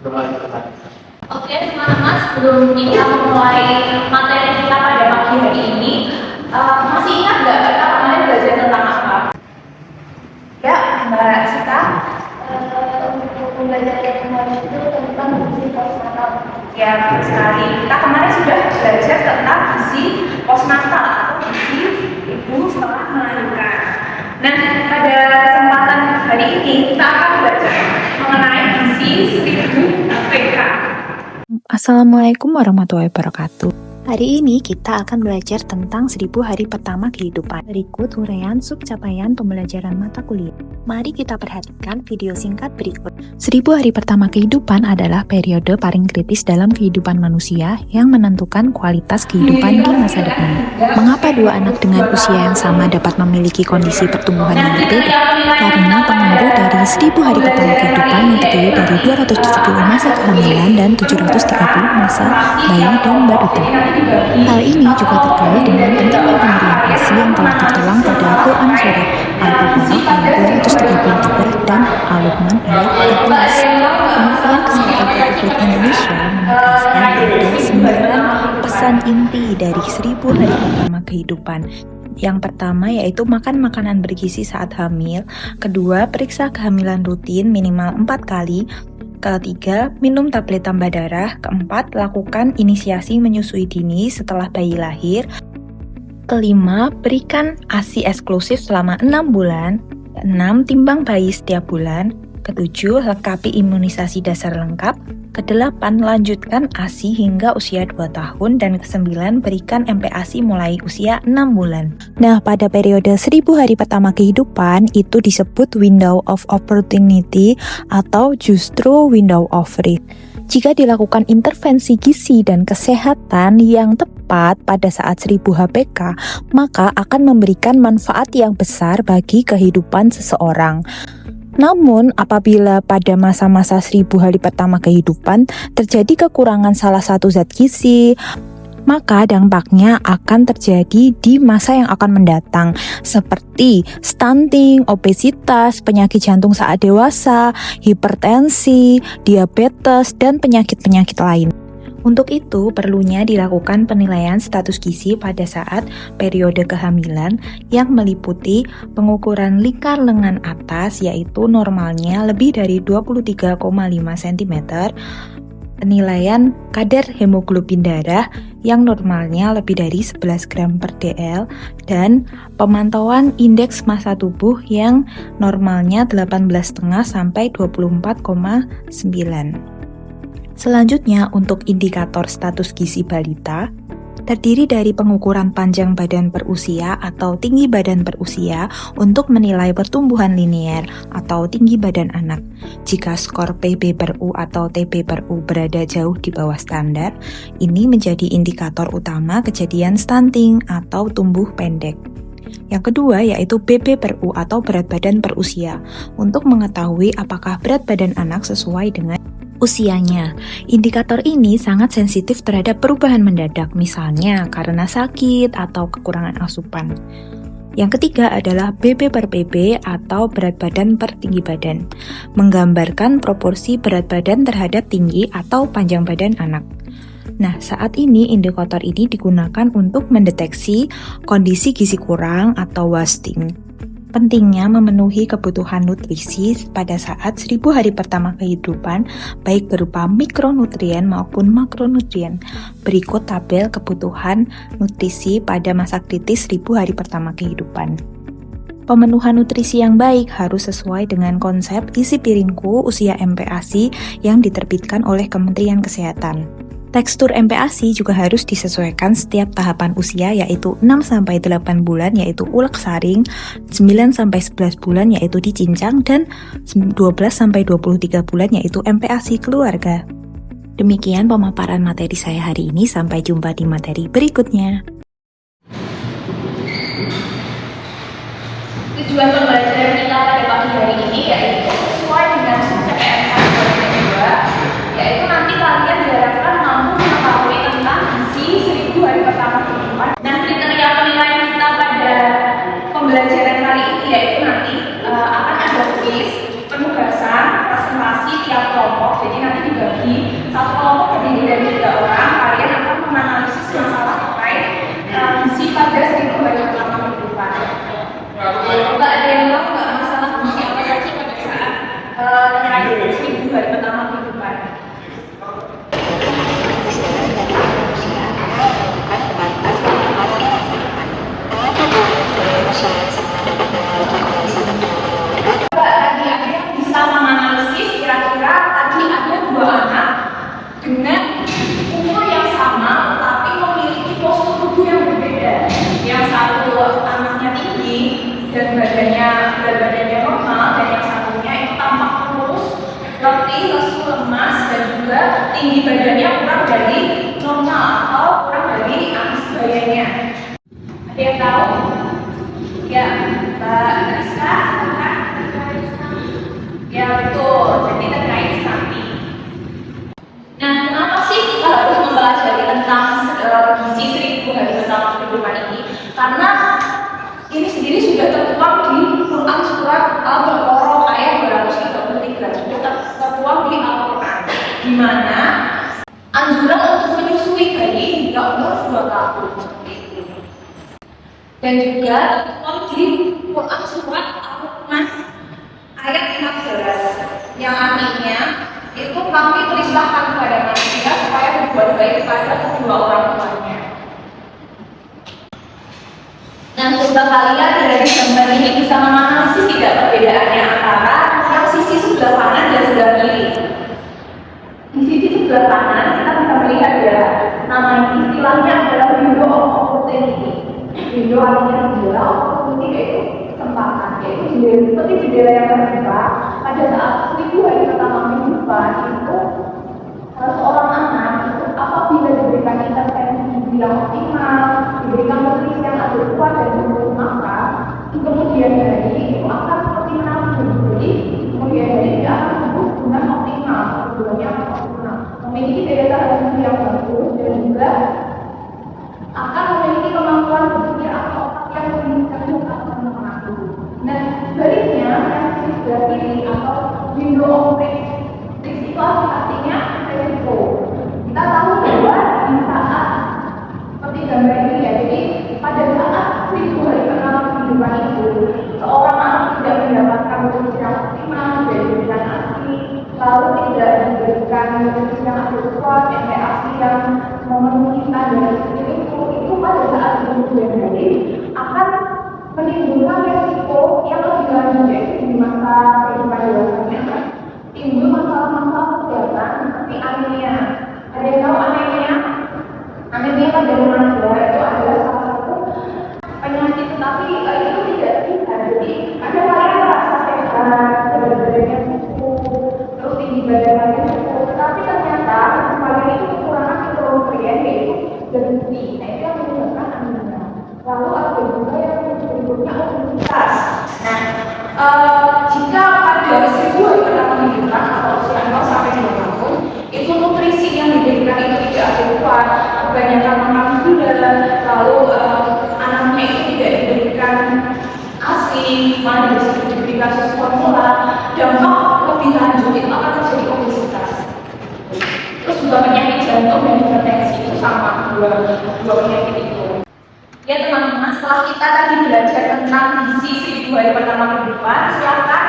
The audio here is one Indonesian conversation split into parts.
Oke, teman-teman, sebelum kita memulai materi kita pada pagi hari ini, masih ingat nggak kita kemarin belajar tentang apa? Ya, Mbak Sita. Untuk pembelajaran kemarin itu tentang gizi postnatal. Ya, betul sekali. Kita kemarin sudah belajar tentang gizi postnatal atau gizi ibu setelah melahirkan. Nah, pada kesempatan hari ini kita akan belajar mengenai gizi 1000 APK. Assalamualaikum warahmatullahi wabarakatuh. Hari ini kita akan belajar tentang 1000 hari pertama kehidupan. Berikut uraian subcapaian pembelajaran mata kuliah. Mari kita perhatikan video singkat berikut. 1000 hari pertama kehidupan adalah periode paling kritis dalam kehidupan manusia yang menentukan kualitas kehidupan di masa depan. Mengapa dua anak dengan usia yang sama dapat memiliki kondisi pertumbuhan yang berbeda? Karena pengaruh dari 1000 hari pertama kehidupan yang terdiri dari 270 masa kehamilan dan 730 masa bayi dan balita. Hal ini juga terkait dengan pentingnya pemberian ASI yang telah tertuang pada Quran Surat Al-Baqarah ayat 233 dan Al-Luqman ayat 14. Kementerian Kesehatan Republik Indonesia menegaskan ada 9 pesan inti dari 1000 hari pertama kehidupan. Yang pertama yaitu makan makanan bergizi saat hamil. Kedua, periksa kehamilan rutin minimal 4 kali. Ketiga, minum tablet tambah darah. Keempat, lakukan inisiasi menyusui dini setelah bayi lahir. Kelima, berikan ASI eksklusif selama 6 bulan. Keenam, timbang bayi setiap bulan. Ketujuh, lengkapi imunisasi dasar lengkap. Kedelapan, lanjutkan ASI hingga usia 2 tahun. Dan kesembilan, berikan MPASI mulai usia 6 bulan. Nah, pada periode 1000 hari pertama kehidupan, itu disebut window of opportunity atau justru window of risk. Jika dilakukan intervensi gizi dan kesehatan yang tepat pada saat 1000 HPK, maka akan memberikan manfaat yang besar bagi kehidupan seseorang. Namun, apabila pada masa-masa 1000 hari pertama kehidupan terjadi kekurangan salah satu zat gizi, maka dampaknya akan terjadi di masa yang akan mendatang, seperti stunting, obesitas, penyakit jantung saat dewasa, hipertensi, diabetes, dan penyakit-penyakit lain. Untuk itu, perlunya dilakukan penilaian status gizi pada saat periode kehamilan yang meliputi pengukuran lingkar lengan atas, yaitu normalnya lebih dari 23,5 cm, penilaian kadar hemoglobin darah yang normalnya lebih dari 11 gram per dl, dan pemantauan indeks massa tubuh yang normalnya 18,5 sampai 24,9. Selanjutnya, untuk indikator status gizi balita, terdiri dari pengukuran panjang badan per usia atau tinggi badan per usia untuk menilai pertumbuhan linier atau tinggi badan anak. Jika skor PB per U atau TB per U berada jauh di bawah standar, ini menjadi indikator utama kejadian stunting atau tumbuh pendek. Yang kedua yaitu BB per U atau berat badan per usia, untuk mengetahui apakah berat badan anak sesuai dengan usianya. Indikator ini sangat sensitif terhadap perubahan mendadak, misalnya karena sakit atau kekurangan asupan. Yang ketiga adalah BB per PB atau berat badan per tinggi badan, menggambarkan proporsi berat badan terhadap tinggi atau panjang badan anak. Nah, saat ini indikator ini digunakan untuk mendeteksi kondisi gizi kurang atau wasting. Pentingnya memenuhi kebutuhan nutrisi pada saat 1000 hari pertama kehidupan, baik berupa mikronutrien maupun makronutrien. Berikut tabel kebutuhan nutrisi pada masa kritis 1000 hari pertama kehidupan. Pemenuhan nutrisi yang baik harus sesuai dengan konsep isi piringku usia MPASI yang diterbitkan oleh Kementerian Kesehatan. Tekstur MPASI juga harus disesuaikan setiap tahapan usia, yaitu 6-8 bulan yaitu ulek saring, 9-11 bulan yaitu dicincang, dan 12-23 bulan yaitu MPASI keluarga. Demikian pemaparan materi saya hari ini, sampai jumpa di materi berikutnya. Tujuan pembelajaran kita pada pagi hari ini yaitu sesuai dengan subcapaian 1 yaitu nanti kalian diharapkan mampu mengetahui tentang gizi 1000 hari pertama kehidupan. Nah, kriteria penilaian kita pada pembelajaran kali ini yaitu nanti akan ada kuis, penugasan, presentasi tiap kelompok. Jadi nanti dibagi hari pertama kehidupan. Tadi ada yang bisa menganalisis kira-kira tadi ada dua anak dengan umur yang sama tapi memiliki postur tubuh yang berbeda. Yang satu anaknya tinggi dan berat badannya normal, dan yang satunya itu tampak kurus, letih, lesu, lemas, dan juga tinggi badannya kurang dari normal atau kurang dari atas bayannya. Ada yang tahu? Ya, Mbak Rizka, bukan? Ya betul, jadi terkait stunting. Nah, kenapa sih kita harus mempelajari tentang gizi 1000 hari pertama kehidupan ini? Karena ini sendiri sudah tertuang di Quran surat Al-Baqarah ayat 233, sudah tertuang di Al-Quran, di mana anjuran untuk menyusui bayi hingga umur 2 tahun seperti itu. Dan juga tertuang di Quran surat Al-Luqman ayat 15, yang artinya itu kami perintahkan kepada manusia supaya berbuat baik kepada kedua orang tuanya. Nah, coba kalian dari gambar ini bisa menganalisis tidak perbedaannya antara yang sisi sebelah kanan dan sebelah kiri. Di sisi sebelah kanan kita bisa melihat ya, nama istilahnya adalah window of opportunity. Window artinya jendela, opportunity yaitu kesempatan, yaitu jendela seperti jendela yang terbuka. Pada saat 1000 hari pertama kehidupan itu seorang anak itu apabila diberikan intervensi yang optimal, diberikan nutrisi yang adekuat dan cukup makan, kemudian hari itu akan seperti menabung. Jadi kemudian hari dia akan tumbuh dengan optimal, keduanya optimal, memiliki daya tahan tubuh yang bagus dan juga akan memiliki kemampuan berpikir atau otak yang lebih cerdas atau mengatur. Nah, sebaliknya yang sebelah kiri atau window of risk itu artinya resiko. Kita tahu bahwa di saat seperti gambar ini ya, jadi pada saat 1000 hari pertama kehidupan itu seorang anak tidak mendapatkan nutrisi yang optimal, tidak diberikan ASI, lalu tidak diberikan nutrisi yang adekuat, ASI yang memenuhi standar itu pada saat kemudian hari akan menimbulkan resiko yang lebih lanjut, yaitu di masa kehidupan dewasanya timbul masalah-masalah kesehatan seperti anemia. Ada yang tahu anemia? Anemia pada remaja itu adalah salah satu penyakit, tapi itu tidak bisa. Jadi ada kalian merasa sehat, berat badannya cukup, terus tinggi badannya cukup, tetapi ternyata kalian itu kekurangan mikronutrien yaitu berhenti. Nah, itu yang menyebabkan anemia. Lalu ada juga yang berikutnya obesitas. Nah, jika pada 1000 hari pertama kehidupan atau usia 0 sampai 2 tahun itu nutrisi yang diberikan itu tidak adekuat, kebanyakan makan gula, lalu anaknya itu tidak diberikan ASI, malah diberikan susu formula, dampak lebih lanjut itu akan terjadi obesitas. Terus juga penyakit jantung dan hipertensi itu sama dua penyakit itu. Ya teman-teman, setelah kita tadi belajar tentang gizi 1000 hari pertama kehidupan, silakan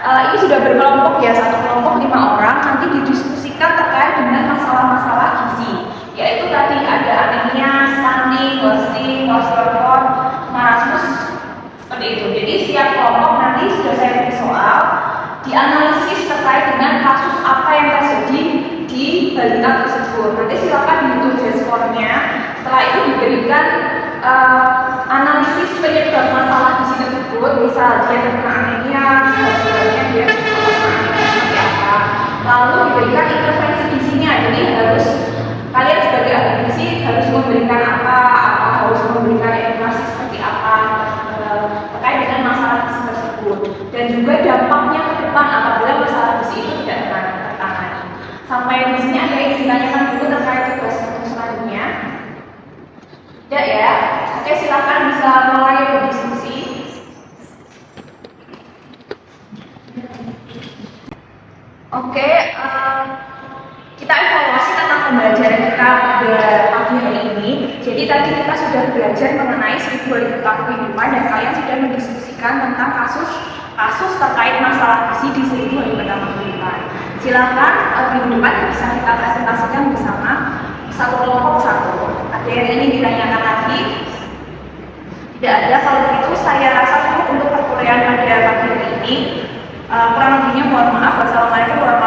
ini sudah berkelompok ya, satu kelompok 5 orang, nanti didiskusikan terkait dengan masalah-masalah gizi, yaitu tadi ada anemia, stunting, wasting, kwashiorkor, marasmus, seperti itu. Jadi setiap kelompok nanti sudah saya beri soal, dianalisis terkait dengan kasus apa yang terjadi di balita tersebut. Nanti silakan dihitung skornya. Setelah itu diberikan analisis penyebab masalah gizi tersebut, misal dia terkena anemia, sebenarnya dia seperti apa, lalu diberikan intervensi gizinya. Jadi harus kalian sebagai ahli gizi harus memberikan apa harus memberikan edukasi seperti apa terkait dengan masalah gizi tersebut, dan juga dampaknya ke depan apabila masalah gizi itu tidak tertangani. Sampai di sini ada yang ditanyakan dulu terkait tugas selanjutnya. Tidak ya? Oke, silakan bisa mulai berdiskusi. Oke, kita evaluasi tentang pembelajaran kita pada pagi hari ini. Jadi tadi kita sudah belajar mengenai 1000 hari pertama kehidupan dan kalian sudah mendiskusikan tentang kasus terkait masalah gizi di 1000 hari pertama kehidupan. Silakan minggu depan bisa kita presentasikan bersama satu kelompok satu. Ada yang ini ditanyakan lagi? Tidak ada. Kalau begitu saya rasa cukup untuk perkuliahan pada pagi hari ini. Kurang lebihnya mohon maaf. Wassalamualaikum warahmatullahi wabarakatuh.